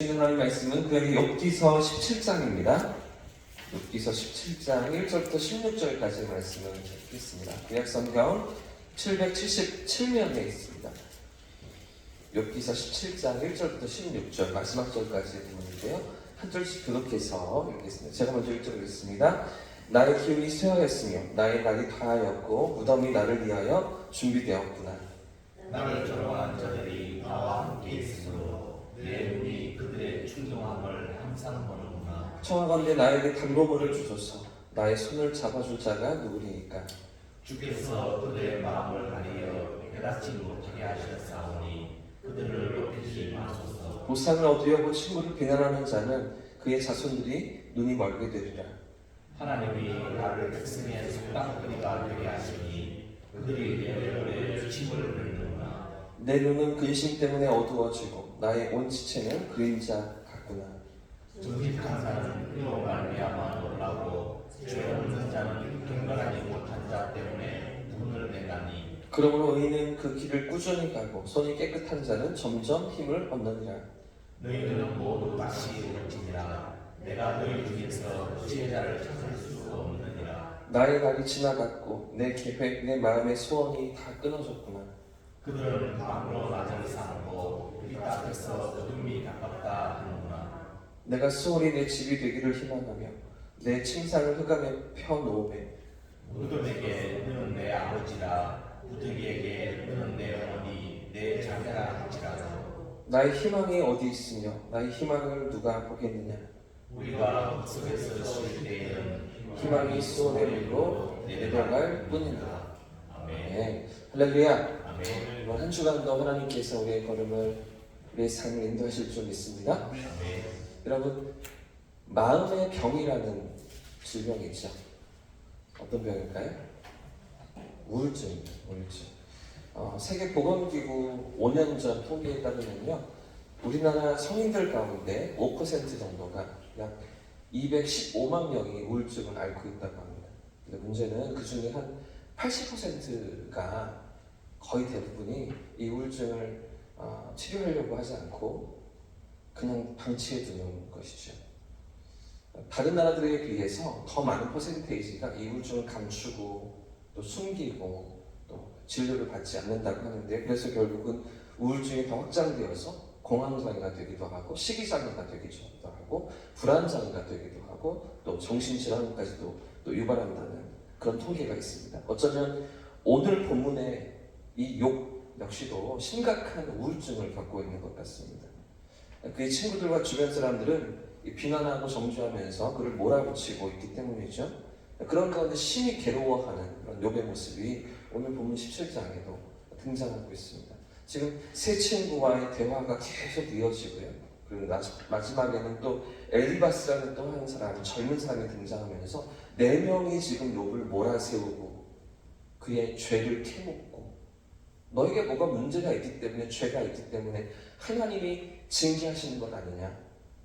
하나님 말씀은 그에게 욥기서 17장입니다. 욥기서 17장 1절부터 16절까지의 말씀을 읽겠습니다. 구약성경 777면에 있습니다. 욥기서 17장 1절부터 16절 마지막 절까지의 부분인데요. 한 절씩 교독해서 읽겠습니다. 제가 먼저 1절 읽겠습니다. 나의 기운이 쇠하였으며 나의 날이 다하였고 무덤이 나를 위하여 준비되었구나. 나를 조롱한 자들이 나와 함께 있으므로 내 눈이 그들의 충동함을 항상 보는구나. 청하건대 나에게 담보물을 주소서. 나의 손을 잡아줄 자가 누구리이까? 주께서 그들의 마음을 가리어 깨닫지 못하게 하셨사오니 그들을 높이지 마소서. 보상을 얻으려고 친구를 비난하는 자는 그의 자손들이 눈이 멀게 되리라. 하나님이 나를 백성의 속당거리가 되게 하시니 그들이 내 얼굴에 주침을 흘리는구나. 내 눈은 근심 때문에 어두워지고 나의 온 지체는 그림자 같구나. 정직한 자는 그로 말미암아 놀라고 죄 없는 자는 경건하지 못한 자 때문에 눈을 내다니. 그러므로 의인은 그 길을 꾸준히 가고 손이 깨끗한 자는 점점 힘을 얻느니라. 너희들은 모두 다시 올지니라. 내가 너희 중에서 지혜자를 찾을 수 없느니라. 나의 날이 지나갔고 내 계획, 내 마음의 소원이 다 끊어졌구나. 그들은 밤으로 낮을 삼고 빛 앞에서 어둠이 가깝다 하는구나. 내가 수월이 내 집이 되기를 희망하며 내 침상을 흑암에 펴놓으매 무덤에게 너는 내 아버지라 부득이에게 너는 내 어머니 내 자매라 할지라도 나의 희망이 어디 있으며 나의 희망을 누가 보겠느냐. 우리가 흙속에서 쉴 때에는 희망이 쏘내리고 내려갈 뿐이니라. 아멘. 네. 할렐루야. 아멘. 이번 한 주간도 하나님께서 우리의 걸음을, 우리의 삶을 인도하실 줄 믿습니다. 아멘. 여러분, 마음의 병이라는 질병이 있죠. 어떤 병일까요? 우울증입니다. 우울증. 세계보건기구 5년 전 통계에 따르면요, 우리나라 성인들 가운데 5% 정도가 약 215만 명이 우울증을 앓고 있다고 합니다. 근데 문제는 그 중에 한 80%가 거의 대부분이 이 우울증을 치료하려고 하지 않고 그냥 방치해 두는 것이죠. 다른 나라들에 비해서 더 많은 퍼센테이지가 이 우울증을 감추고 또 숨기고 또 진료를 받지 않는다고 하는데, 그래서 결국은 우울증이 더 확장되어서 공황장애가 되기도 하고 식이장애가 되기도 하고 불안장애가 되기도 하고 또 정신질환까지도 또 유발한다는 그런 통계가 있습니다. 어쩌면 오늘 본문의 이 욥 역시도 심각한 우울증을 겪고 있는 것 같습니다. 그의 친구들과 주변 사람들은 비난하고 정죄하면서 그를 몰아붙이고 있기 때문이죠. 그런 가운데 심히 괴로워하는 그런 욥의 모습이 오늘 본문 17장에도 등장하고 있습니다. 지금 세 친구와의 대화가 계속 이어지고요. 그리고 마지막에는 또 엘리바스라는 또 한 사람, 젊은 사람이 등장하면서 네 명이 지금 욥을 몰아세우고 그의 죄를 캐묻고, 너에게 뭐가 문제가 있기 때문에, 죄가 있기 때문에 하나님이 징계하시는 것 아니냐?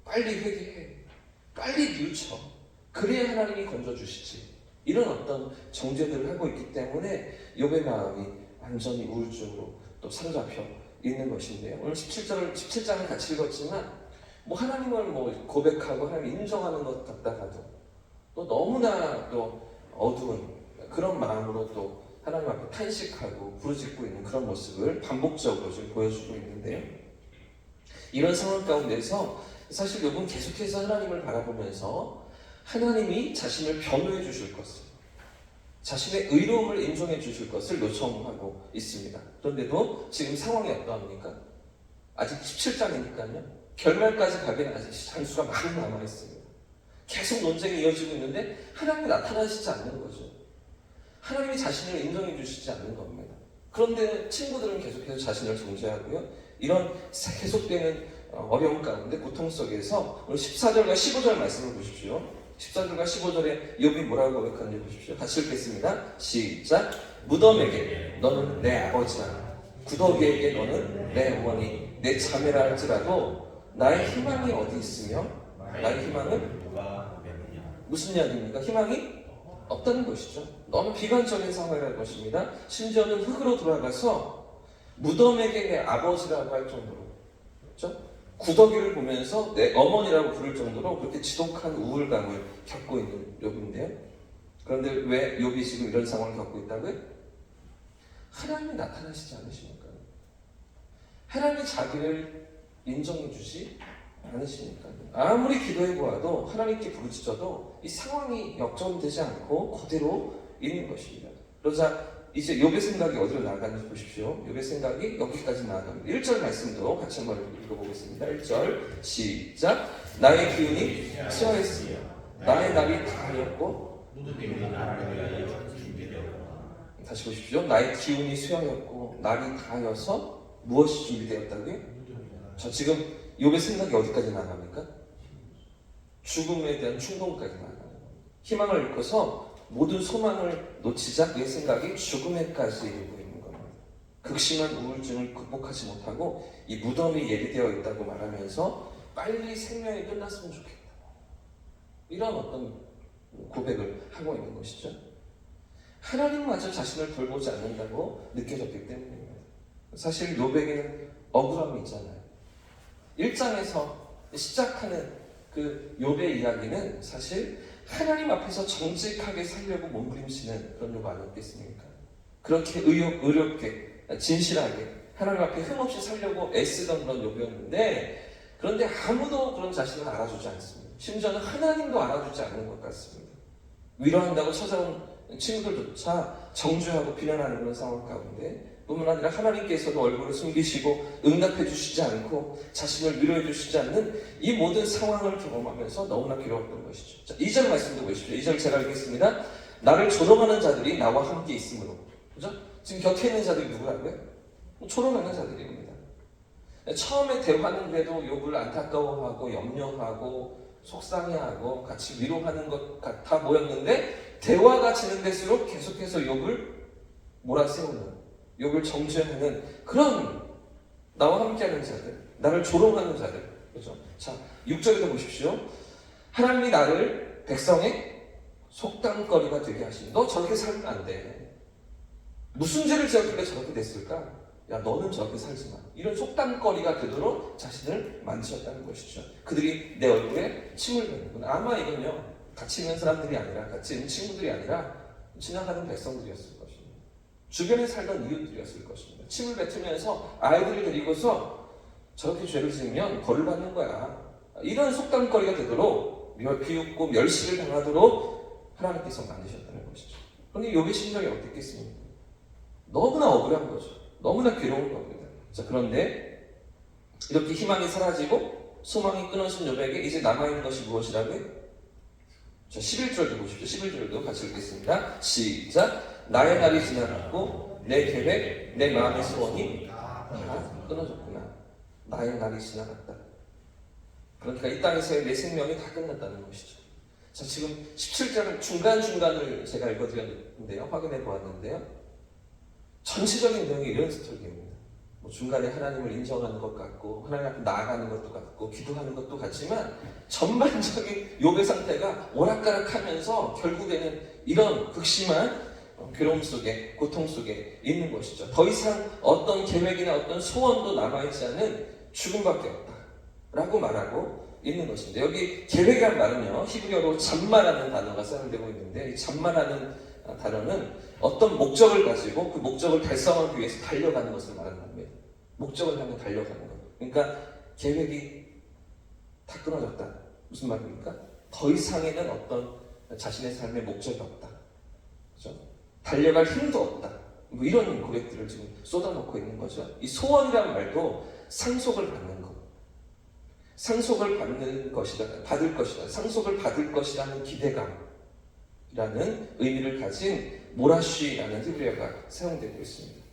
빨리 회개해. 빨리 뉘우쳐. 그래야 하나님이 건져주시지. 이런 어떤 정죄들을 하고 있기 때문에 욥의 마음이 완전히 우울증으로 또 사로잡혀 있는 것인데요. 오늘 17장을 같이 읽었지만 뭐 하나님을 뭐 고백하고 하나님 인정하는 것 같다가도 또 너무나 또 어두운 그런 마음으로 또 하나님 앞에 탄식하고 부르짖고 있는 그런 모습을 반복적으로 지금 보여주고 있는데요. 이런 상황 가운데서 사실 욥은 계속해서 하나님을 바라보면서 하나님이 자신을 변호해 주실 것을, 자신의 의로움을 인정해 주실 것을 요청하고 있습니다. 그런데도 지금 상황이 어떠합니까? 아직 17장이니까요. 결말까지 가기는 아직 장수가 많이 남아있습니다. 계속 논쟁이 이어지고 있는데 하나님이 나타나시지 않는 거죠. 하나님이 자신을 인정해 주시지 않는 겁니다. 그런데 친구들은 계속해서 자신을 정죄하고요. 이런 계속되는 어려움 가운데 고통 속에서 오늘 14절과 15절 말씀을 보십시오. 14절과 15절에 욥이 뭐라고 고백하는지 보십시오. 같이 읽겠습니다. 시작. 무덤에게 너는 내 아버지라, 구더기에게 너는 내 어머니, 내 자매라 할지라도 나의 희망이 어디 있으며 나의 희망은 무슨 이야기입니까? 희망이 없다는 것이죠. 너무 비관적인 상황이라는 것입니다. 심지어는 흙으로 돌아가서 무덤에게 내 아버지라고 할 정도로, 그렇죠? 구더기를 보면서 내 어머니라고 부를 정도로 그렇게 지독한 우울감을 겪고 있는 욥인데요. 그런데 왜 욥이 지금 이런 상황을 겪고 있다고요? 하나님이 나타나시지 않으십니까? 하나님이 자기를 인정해주지 않으십니까? 아무리 기도해보아도 하나님께 부르짖어도 이 상황이 역전되지 않고 그대로 있는 것입니다. 그러자 이제 욥의 생각이 어디로 나아가는지 보십시오. 욥의 생각이 여기까지 나아갑니다. 1절 말씀도 같이 한번 읽어보겠습니다. 1절 시작. 나의 기운이 쇠하였으며 나의 날이 다하였고 무덤이 나를 위하여 준비되었구나. 다시 보십시오. 나의 기운이 쇠하였고 날이 다하여서 무엇이 준비되었다고요? 자, 지금 욥의 생각이 어디까지 나갑니까? 죽음에 대한 충동까지 나가요. 희망을 잃고서 모든 소망을 놓치자 그의 생각이 죽음에까지 이르고 있는 겁니다. 극심한 우울증을 극복하지 못하고 이 무덤이 예비되어 있다고 말하면서 빨리 생명이 끝났으면 좋겠다. 이런 어떤 고백을 하고 있는 것이죠. 하나님마저 자신을 돌보지 않는다고 느껴졌기 때문입니다. 사실 욥에게는 억울함이 있잖아요. 1장에서 시작하는 그 욥의 이야기는 사실 하나님 앞에서 정직하게 살려고 몸부림치는 그런 욥 아니었겠습니까? 그렇게 의롭게 진실하게 하나님 앞에 흠없이 살려고 애쓰던 그런 욥이었는데, 그런데 아무도 그런 자신을 알아주지 않습니다. 심지어는 하나님도 알아주지 않는 것 같습니다. 위로한다고 찾아온 친구들조차 정죄하고 비난하는 그런 상황 가운데 뿐만 아니라 하나님께서도 얼굴을 숨기시고 응답해 주시지 않고 자신을 위로해 주시지 않는 이 모든 상황을 경험하면서 너무나 괴로웠던 것이죠. 자, 2절 말씀도 보십시오. 2절 제가 읽겠습니다. 나를 조롱하는 자들이 나와 함께 있으므로. 그죠? 지금 곁에 있는 자들이 누구라고요? 조롱하는 자들입니다. 처음에 대화는 그래도 욥을 안타까워하고 염려하고 속상해하고 같이 위로하는 것 같아 보였는데, 대화가 진행될수록 계속해서 욥을 몰아세우는, 욥을 정죄하는 그런 나와 함께하는 자들, 나를 조롱하는 자들, 그렇죠? 자, 6절에도 보십시오. 하나님이 나를 백성의 속담거리가 되게 하시니, 너 저렇게 살면 안 돼. 무슨 죄를 지었길래 저렇게 됐을까? 야, 너는 저렇게 살지 마. 이런 속담거리가 되도록 자신을 만지셨다는 것이죠. 그들이 내 얼굴에 침을 뱉는구나. 아마 이건요, 같이 있는 사람들이 아니라, 같이 있는 친구들이 아니라 지나가는 백성들이었을 것입니다. 주변에 살던 이웃들이었을 것입니다. 침을 뱉으면서 아이들을 데리고서 저렇게 죄를 지으면 벌을 받는 거야. 이런 속담거리가 되도록 비웃고 멸시를 당하도록 하나님께서 만드셨다는 것이죠. 그런데 욥의 심정이 어땠겠습니까? 너무나 억울한 거죠. 너무나 괴로운 겁니다. 자, 그런데 이렇게 희망이 사라지고 소망이 끊어진 욥에게 이제 남아있는 것이 무엇이라고요? 자, 11절도 보십시오. 11절도 같이 읽겠습니다. 시작. 나의 날이 지나갔고 내 계획, 내 마음의 소원이 다 끊어졌구나. 나의 날이 지나갔다. 그러니까 이 땅에서의 내 생명이 다 끝났다는 것이죠. 자, 지금 17절 중간중간을 제가 읽어드렸는데요. 확인해 보았는데요. 전체적인 내용이 이런 스토리입니다. 뭐 중간에 하나님을 인정하는 것 같고 하나님 앞에 나아가는 것도 같고 기도하는 것도 같지만 전반적인 욥의 상태가 오락가락하면서 결국에는 이런 극심한 괴로움 속에, 고통 속에 있는 것이죠. 더 이상 어떤 계획이나 어떤 소원도 남아있지 않은 죽음밖에 없다 라고 말하고 있는 것인데, 여기 계획이란 말은요, 히브리어로 잠마라는 단어가 사용되고 있는데, 이 잠마라는 단어는 어떤 목적을 가지고 그 목적을 달성하기 위해서 달려가는 것을 말하는 겁니다. 목적을 향해 달려가는 것. 그러니까 계획이 다 끊어졌다. 무슨 말입니까? 더 이상에는 어떤 자신의 삶의 목적이 없다. 그렇죠? 달려갈 힘도 없다. 뭐 이런 고백들을 지금 쏟아놓고 있는 거죠. 이 소원이라는 말도 상속을 받는 것. 상속을 받는 것이다. 받을 것이다. 상속을 받을 것이라는 기대감. 라는 의미를 가진 모라쉬라는 히브리어가 사용되고 있습니다.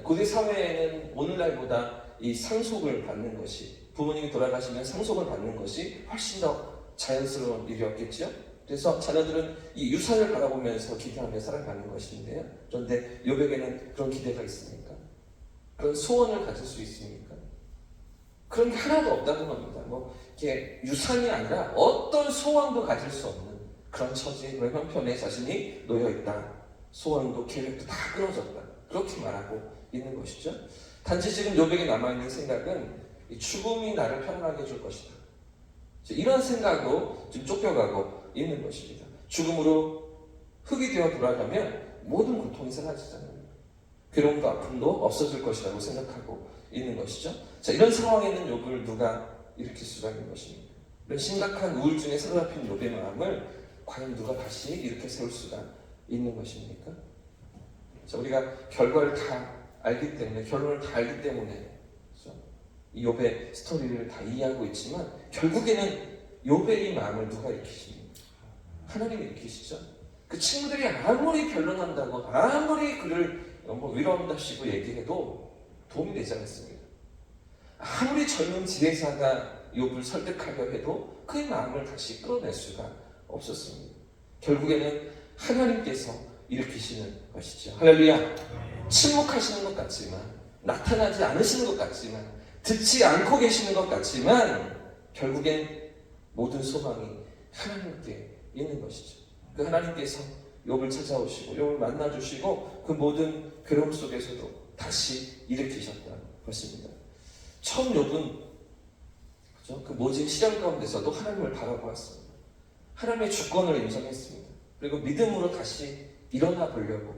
고대 사회에는 오늘날보다 이 상속을 받는 것이, 부모님이 돌아가시면 상속을 받는 것이 훨씬 더 자연스러운 일이었겠죠. 그래서 자녀들은 이 유산을 바라보면서 기대하며 살아가는 것인데요. 그런데 욥에게는 그런 기대가 있습니까? 그런 소원을 가질 수 있습니까? 그런 게 하나도 없다는 겁니다. 뭐 이게 유산이 아니라 어떤 소원도 가질 수 없는 그런 처지, 그런 형편에 자신이 놓여있다. 소원도 계획도 다 끊어졌다. 그렇게 말하고 있는 것이죠. 단지 지금 욥에게 남아있는 생각은 이 죽음이 나를 편안하게 해줄 것이다. 이런 생각으로 지금 쫓겨가고 있는 것입니다. 죽음으로 흙이 되어 돌아가면 모든 고통이 사라지잖아요. 괴로움도 아픔도 없어질 것이라고 생각하고 있는 것이죠. 자, 이런 상황에는 욥을 누가 일으킬 수가 있는 것입니까? 이런 심각한 우울증에 사로잡힌 욥의 마음을 과연 누가 다시 일으켜 세울 수가 있는 것입니까? 자, 우리가 결과를 다 알기 때문에, 결론을 다 알기 때문에 이 욥의 스토리를 다 이해하고 있지만 결국에는 욥의 이 마음을 누가 일으키십니까? 하나님이 일으키시죠. 그 친구들이 아무리 변론한다고 아무리 그를 위로한다시고 얘기해도 도움이 되지 않습니다. 아무리 젊은 지혜자가 욥을 설득하려 해도 그의 마음을 다시 끌어낼 수가 없었습니다. 결국에는 하나님께서 일으키시는 것이죠. 할렐루야. 침묵하시는 것 같지만, 나타나지 않으시는 것 같지만, 듣지 않고 계시는 것 같지만 결국엔 모든 소망이 하나님께 있는 것이죠. 그 하나님께서 욥을 찾아오시고 욥을 만나주시고 그 모든 괴로움 속에서도 다시 일으키셨다는 것입니다. 처음 욥은 그 모진 시련 가운데서도 하나님을 바라보았습니다. 하나님의 주권을 인정했습니다. 그리고 믿음으로 다시 일어나 보려고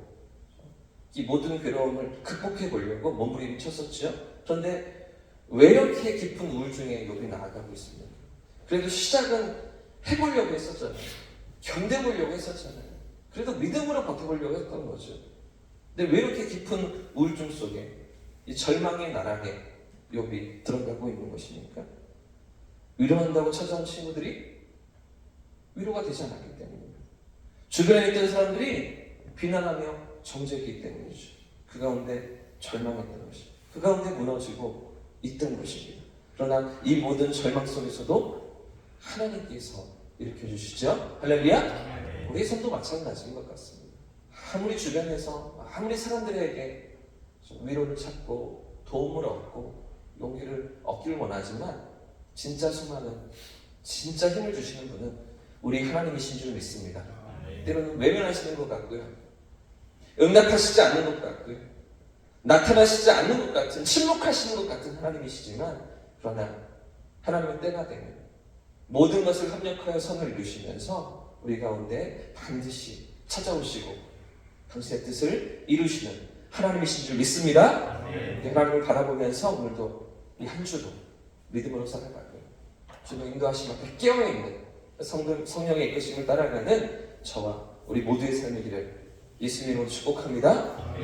이 모든 괴로움을 극복해 보려고 몸부림쳤었죠. 그런데 왜 이렇게 깊은 우울증에 욥이 나아가고 있습니까? 그래도 시작은 해보려고 했었잖아요. 견뎌보려고 했었잖아요. 그래도 믿음으로 버텨보려고 했던 거죠. 근데 왜 이렇게 깊은 우울증 속에 이 절망의 나락에 욥이 들어가고 있는 것입니까? 위로한다고 찾아온 친구들이 위로가 되지 않았기 때문입니다. 주변에 있던 사람들이 비난하며 정죄했기 때문이죠. 그 가운데 절망했던 것이죠. 그 가운데 무너지고 있던 것입니다. 그러나 이 모든 절망 속에서도 하나님께서 일으켜주시죠. 할렐루야. 우리의 삶도 마찬가지인 것 같습니다. 아무리 주변에서 아무리 사람들에게 위로를 찾고 도움을 얻고 용기를 얻기를 원하지만 진짜 소망은, 진짜 힘을 주시는 분은 우리 하나님이신 줄 믿습니다. 때로는 외면하시는 것 같고요, 응답하시지 않는 것 같고요, 나타나시지 않는 것 같은, 침묵하시는 것 같은 하나님이시지만, 그러나 하나님의 때가 되면 모든 것을 합력하여 선을 이루시면서 우리 가운데 반드시 찾아오시고 당신의 뜻을 이루시는 하나님이신 줄 믿습니다. 하나님을 바라보면서 오늘도 이 한 주도 믿음으로 살아가고요, 주의 인도하심 앞에 깨어있는 성령의 이끄심을 따라가는 저와 우리 모두의 삶이기를 예수님으로 축복합니다.